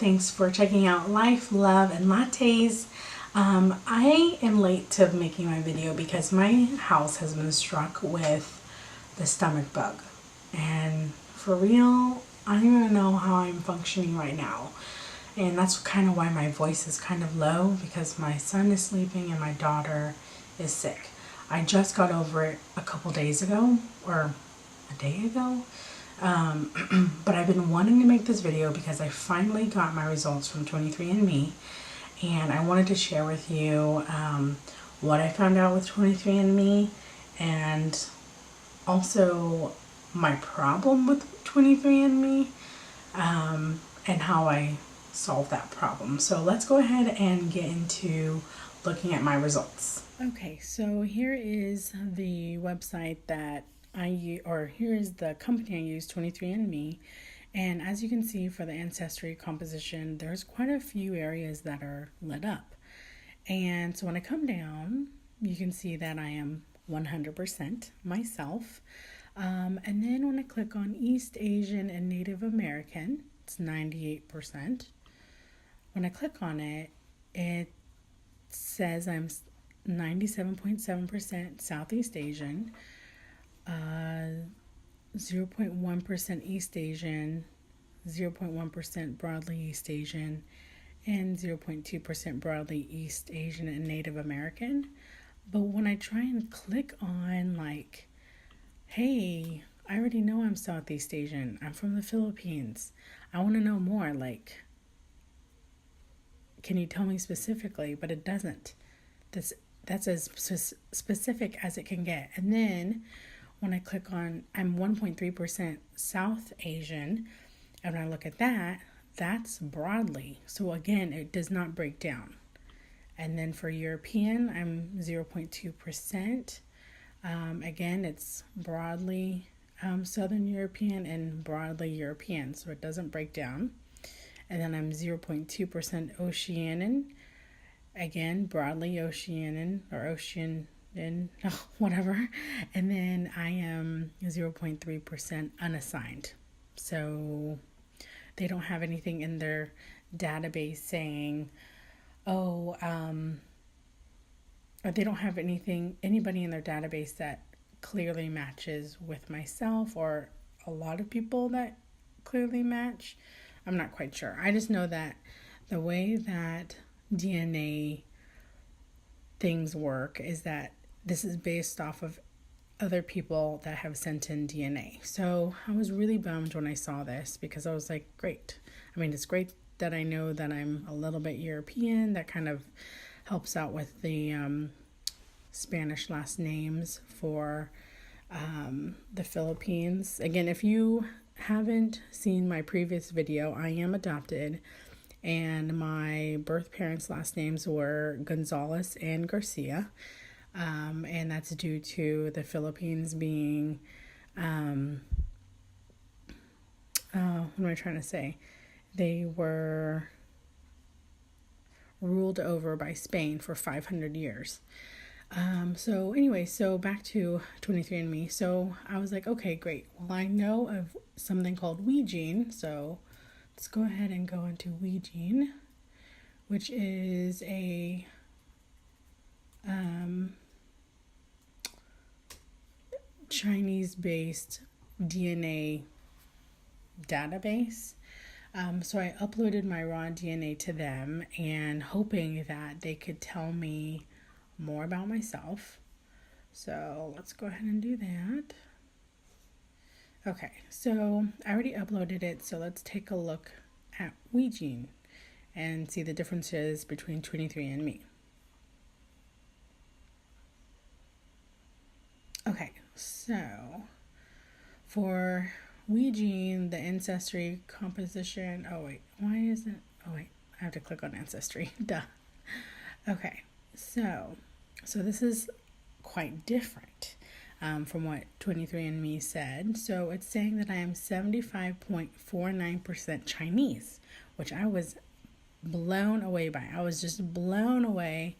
Thanks for checking out Life, Love, and Lattes. I am late to making my video because my house has been struck with the stomach bug. And for real, I don't even know how I'm functioning right now. And that's kind of why my voice is kind of low, because my son is sleeping and my daughter is sick. I just got over it a couple days ago, or a day ago. But I've been wanting to make this video because I finally got my results from 23andMe, and I wanted to share with you what I found out with 23andMe, and also my problem with 23andMe, and how I solved that problem. So let's go ahead and get into looking at my results. Okay, so here is the website that I use, or here is the company I use, 23andMe. And as you can see, for the ancestry composition, there's quite a few areas that are lit up. And so when I come down, you can see that I am 100% myself. And then when I click on East Asian and Native American, it's 98%. When I click on it, it says I'm 97.7% Southeast Asian, 0.1% East Asian, 0.1% broadly East Asian, and 0.2% broadly East Asian and Native American. But when I try and click on, like, hey, I already know I'm Southeast Asian, I'm from the Philippines, I want to know more, like, can you tell me specifically? But it doesn't. That's as specific as it can get. And then when I click on, I'm 1.3% South Asian, and when I look at that, that's broadly. So again, it does not break down. And then for European, I'm 0.2%. Again, it's broadly Southern European and broadly European, so it doesn't break down. And then I'm 0.2% Oceanian. Again, broadly Oceanian, or Ocean, whatever. And then I am 0.3% unassigned. So they don't have anything in their database saying, or they don't have anybody in their database that clearly matches with myself, or a lot of people that clearly match. I'm not quite sure. I just know that the way that DNA things work is that this is based off of other people that have sent in DNA. So I was really bummed when I saw this, because I was like, great. I mean, it's great that I know that I'm a little bit European. That kind of helps out with the Spanish last names for the Philippines. Again, if you haven't seen my previous video, I am adopted, and my birth parents' last names were Gonzalez and Garcia, and that's due to the Philippines being, what am I trying to say? They were ruled over by Spain for 500 years. So anyway, so back to 23andMe. So I was like, okay, great. Well, I know of something called WeGene. So let's go ahead and go into WeGene, which is a Chinese-based DNA database. So I uploaded my raw DNA to them, and hoping that they could tell me more about myself. So let's go ahead and do that. Okay, so I already uploaded it, so let's take a look at WeGene and see the differences between 23andMe. Okay, so for WeGene, the ancestry composition, I have to click on ancestry, duh. Okay, so this is quite different from what 23andMe said. So it's saying that I am 75.49% Chinese, which I was blown away by. I was just blown away.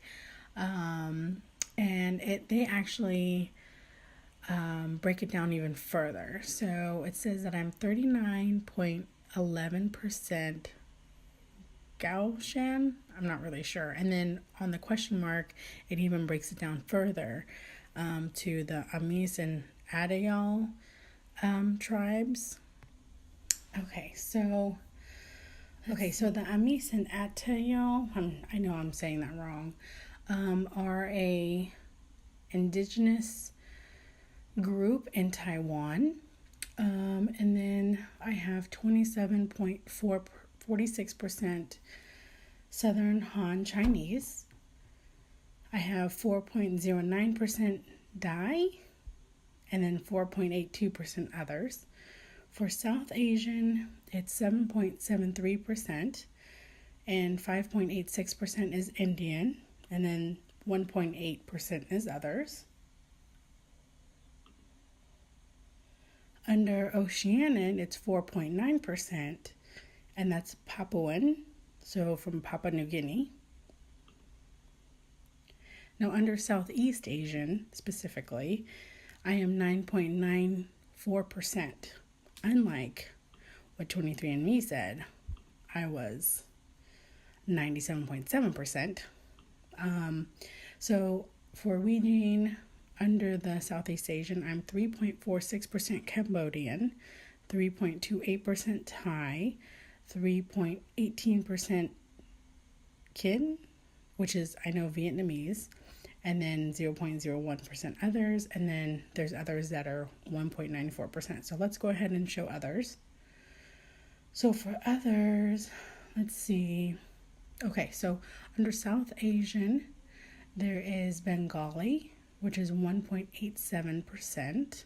And they actually break it down even further. So it says that I'm 39.11% Gaoshan. I'm not really sure. And then on the question mark, it even breaks it down further to the Amis and Addict tribes. Okay, so the Amis and Atayal, I know I'm saying that wrong, are a indigenous group in Taiwan. And then I have 27.46% Southern Han Chinese. I have 4.09% Dai, and then 4.82% others. For South Asian, it's 7.73%, and 5.86% is Indian, and then 1.8% is others. Under Oceanian, it's 4.9%, and that's Papuan, so from Papua New Guinea. Now, under Southeast Asian, specifically, I am 9.94%. Unlike what 23andMe said, I was 97.7%. So for WeGene, under the Southeast Asian, I'm 3.46% Cambodian, 3.28% Thai, 3.18% Kin, which is, I know, Vietnamese, and then 0.01% others, and then there's others that are 1.94%. So let's go ahead and show others. So for others, let's see. Okay, so under South Asian, there is Bengali, which is 1.87%.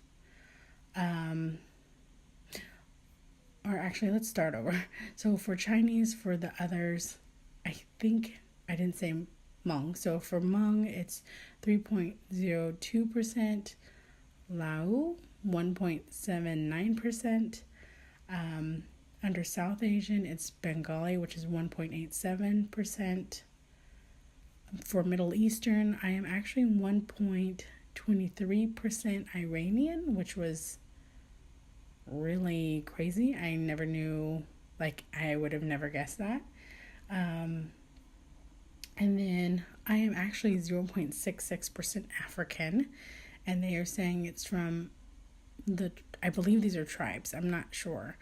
Or actually, let's start over. So for Chinese, for the others, I think I didn't say Hmong. So for Hmong, it's 3.02%. Lao, 1.79%. Under South Asian, it's Bengali, which is 1.87%. For Middle Eastern, I am actually 1.23% Iranian, which was really crazy. I never knew, I would have never guessed that. And then I am actually 0.66% African, and they are saying it's from I believe these are tribes, I'm not sure.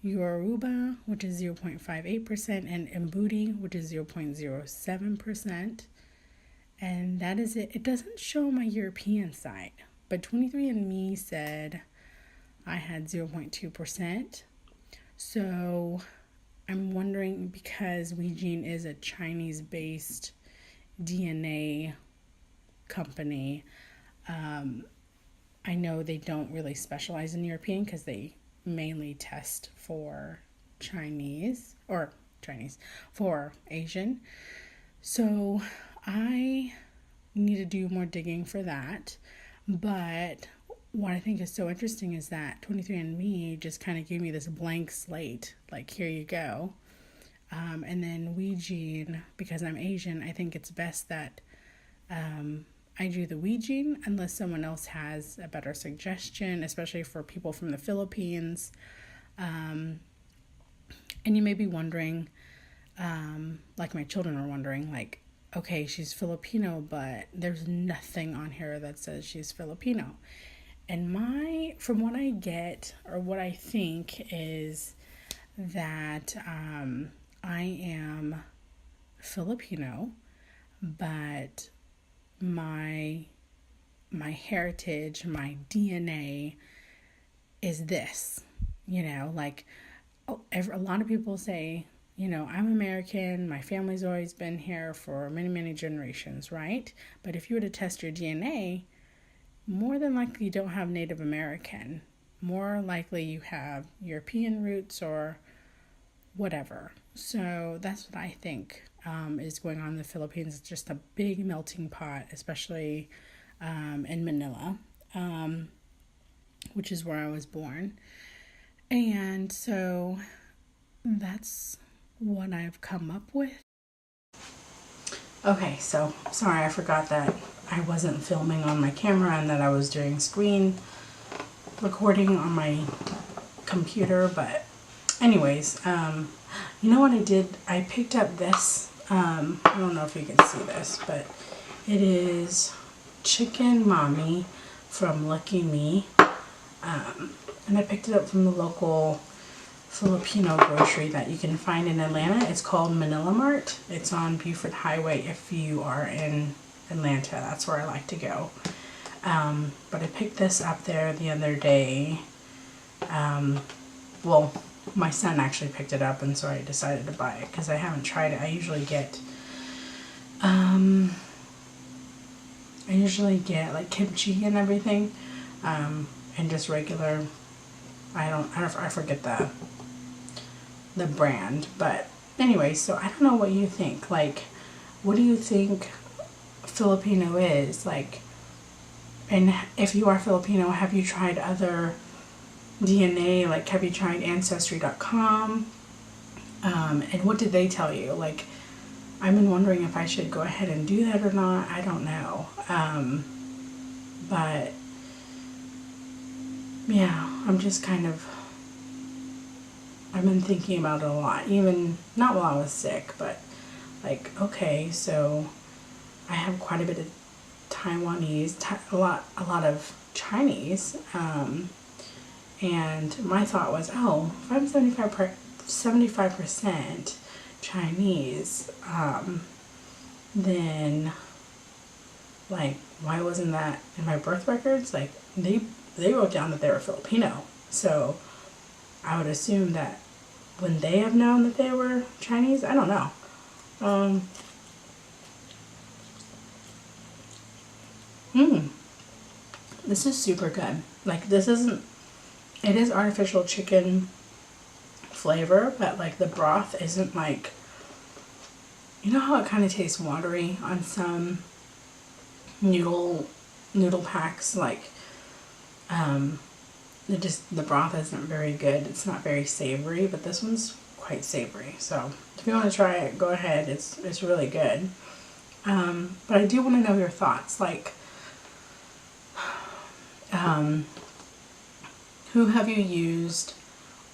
Yoruba, which is 0.58%, and Mbuti, which is 0.07%. And that is it. It doesn't show my European side, but 23andMe said I had 0.2%. So I'm wondering, because WeGene is a Chinese-based DNA company, I know they don't really specialize in European because they mainly test for for Asian. So I need to do more digging for that. But what I think is so interesting is that 23andMe just kind of gave me this blank slate, here you go. And then WeGene, because I'm Asian, I think it's best that I do the WeGene unless someone else has a better suggestion, especially for people from the Philippines. And you may be wondering, like my children are wondering, okay, she's Filipino, but there's nothing on here that says she's Filipino. And from what I get, or what I think, is that I am Filipino, but my heritage, my DNA is this, a lot of people say, I'm American, my family's always been here for many, many generations, right? But if you were to test your DNA, more than likely you don't have Native American. More likely you have European roots or whatever. So that's what I think is going on in the Philippines. It's just a big melting pot, especially in Manila, which is where I was born. And so that's what I've come up with. Okay, so sorry, I forgot that I wasn't filming on my camera and that I was doing screen recording on my computer, but anyways, you know what I did? I picked up this, I don't know if you can see this, but it is Chicken Mommy from Lucky Me. And I picked it up from the local Filipino grocery that you can find in Atlanta. It's called Manila Mart. It's on Buford Highway if you are in Atlanta. That's where I like to go. But I picked this up there the other day. Well, my son actually picked it up, and so I decided to buy it because I haven't tried it. I usually get like kimchi and everything, and just regular. I forget the brand, but anyway. So I don't know what you think. Like, what do you think Filipino is like? And if you are Filipino, have you tried other DNA? Like, have you tried Ancestry.com? And what did they tell you? Like, I've been wondering if I should go ahead and do that or not. I don't know. But yeah, I'm just kind of, I've been thinking about it a lot. Even not while I was sick, but like, okay, so I have quite a bit of Taiwanese, a lot of Chinese, and my thought was, oh, if I'm 75% Chinese, then like, why wasn't that in my birth records? Like, they wrote down that they were Filipino, so I would assume that when they have known that they were Chinese, I don't know. This is super good. Like, this isn't, it is artificial chicken flavor, but like the broth isn't like, you know how it kind of tastes watery on some noodle packs, like the broth isn't very good. It's not very savory, but this one's quite savory. So if you want to try it, go ahead. It's really good. But I do want to know your thoughts. Like, who have you used?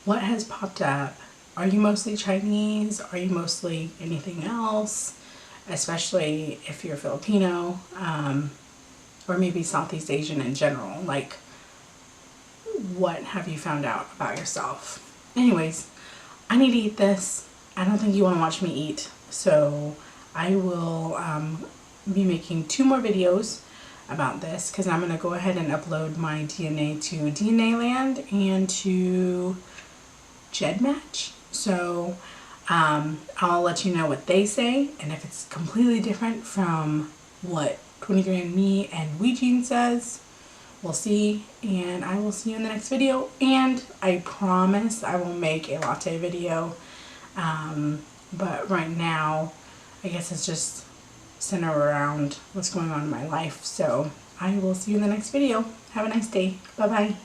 What has popped up? Are you mostly Chinese? Are you mostly anything else? Especially if you're Filipino, or maybe Southeast Asian in general. Like, what have you found out about yourself? Anyways, I need to eat this. I don't think you want to watch me eat, so I will be making 2 more videos about this, because I'm going to go ahead and upload my DNA to DNA Land and to GEDmatch. So I'll let you know what they say, and if it's completely different from what 23andMe and WeGene says, we'll see. And I will see you in the next video, and I promise I will make a latte video, but right now I guess it's just center around what's going on in my life. So I will see you in the next video. Have a nice day. Bye bye.